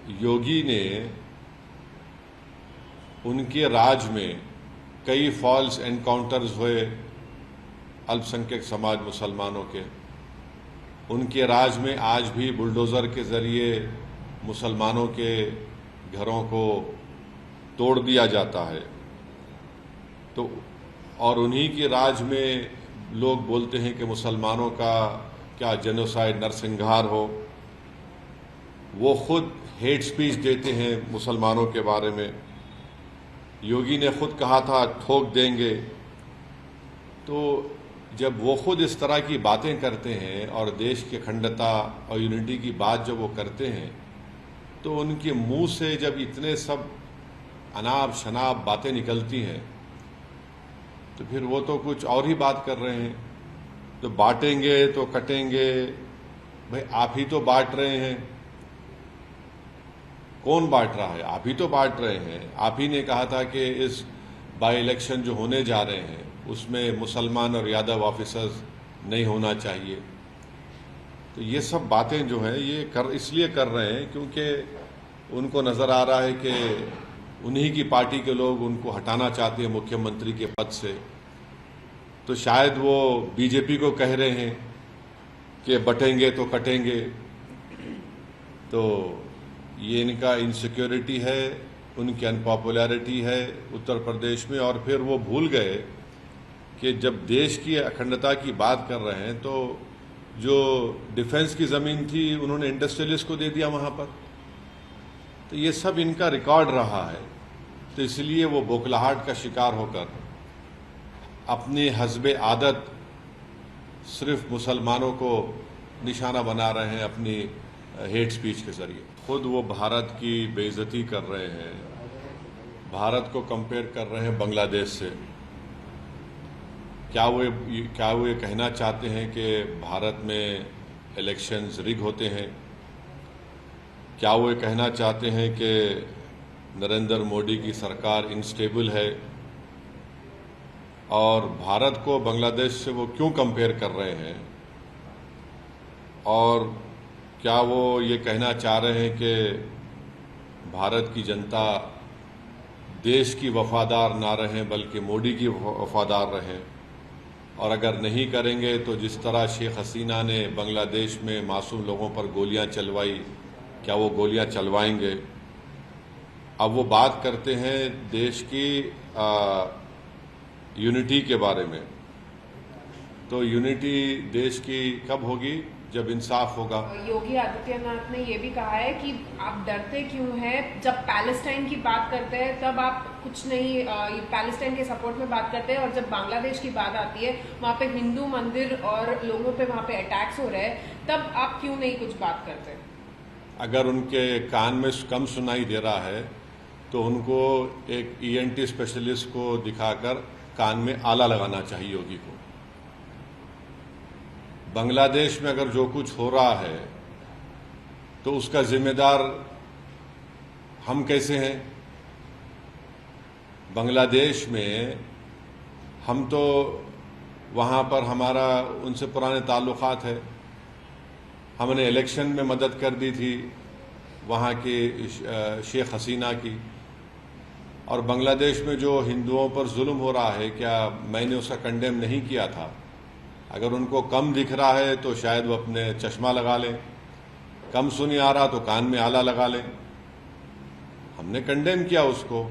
योगी ने उनके राज में कई फॉल्स एनकाउंटर्स हुए अल्पसंख्यक समाज मुसलमानों के। उनके राज में आज भी बुलडोज़र के ज़रिए मुसलमानों के घरों को तोड़ दिया जाता है। तो और उन्हीं के राज में लोग बोलते हैं कि मुसलमानों का क्या जेनोसाइड नरसंहार हो। वो खुद हेट स्पीच देते हैं मुसलमानों के बारे में। योगी ने खुद कहा था ठोक देंगे। तो जब वो खुद इस तरह की बातें करते हैं और देश की अखंडता और यूनिटी की बात जब वो करते हैं, तो उनके मुंह से जब इतने सब अनाप शनाप बातें निकलती हैं, तो फिर वो तो कुछ और ही बात कर रहे हैं। तो बांटेंगे तो कटेंगे, भाई आप ही तो बांट रहे हैं। कौन बांट रहा है? आप ही तो बांट रहे हैं। आप ही ने कहा था कि इस बाई इलेक्शन जो होने जा रहे हैं उसमें मुसलमान और यादव ऑफिसर्स नहीं होना चाहिए। तो ये सब बातें जो हैं ये इसलिए कर रहे हैं क्योंकि उनको नज़र आ रहा है कि उन्हीं की पार्टी के लोग उनको हटाना चाहते हैं मुख्यमंत्री के पद से। तो शायद वो बीजेपी को कह रहे हैं कि बटेंगे तो कटेंगे। तो ये इनका इनसिक्योरिटी है, उनकी अनपॉपुलैरिटी है उत्तर प्रदेश में। और फिर वो भूल गए कि जब देश की अखंडता की बात कर रहे हैं तो जो डिफेंस की ज़मीन थी उन्होंने इंडस्ट्रियलिस्ट को दे दिया वहाँ पर। तो ये सब इनका रिकॉर्ड रहा है। तो इसलिए वो बौखलाहट का शिकार होकर अपनी हस्बे आदत सिर्फ मुसलमानों को निशाना बना रहे हैं अपनी हेट स्पीच के ज़रिए। खुद वो भारत की बेइज्जती कर रहे हैं, भारत को कंपेयर कर रहे हैं बांग्लादेश से। क्या वो ये कहना चाहते हैं कि भारत में इलेक्शंस रिग होते हैं? क्या वो ये कहना चाहते हैं कि नरेंद्र मोदी की सरकार इनस्टेबल है? और भारत को बांग्लादेश से वो क्यों कंपेयर कर रहे हैं? और क्या वो ये कहना चाह रहे हैं कि भारत की जनता देश की वफादार ना रहें बल्कि मोदी की वफादार रहें? और अगर नहीं करेंगे तो जिस तरह शेख हसीना ने बांग्लादेश में मासूम लोगों पर गोलियां चलवाई, क्या वो गोलियां चलवाएंगे? अब वो बात करते हैं देश की यूनिटी के बारे में। तो यूनिटी देश की कब होगी? जब इंसाफ होगा। योगी आदित्यनाथ ने ये भी कहा है कि आप डरते क्यों हैं? जब पैलेस्टाइन की बात करते हैं तब आप कुछ नहीं, पैलेस्टाइन के सपोर्ट में बात करते हैं, और जब बांग्लादेश की बात आती है वहाँ पे हिंदू मंदिर और लोगों पे वहाँ पे अटैक्स हो रहे हैं, तब आप क्यों नहीं कुछ बात करते? अगर उनके कान में कम सुनाई दे रहा है तो उनको एक ENT स्पेशलिस्ट को दिखाकर कान में आला लगाना चाहिए योगी को। बांग्लादेश में अगर जो कुछ हो रहा है तो उसका जिम्मेदार हम कैसे हैं? बांग्लादेश में हम तो वहाँ पर हमारा उनसे पुराने ताल्लुकात है। हमने इलेक्शन में मदद कर दी थी वहाँ की शेख हसीना की। और बांग्लादेश में जो हिंदुओं पर जुल्म हो रहा है, क्या मैंने उसका कंडेम नहीं किया था? अगर उनको कम दिख रहा है तो शायद वो अपने चश्मा लगा लें, कम सुनी आ रहा तो कान में आला लगा लें। हमने कंडेम किया उसको।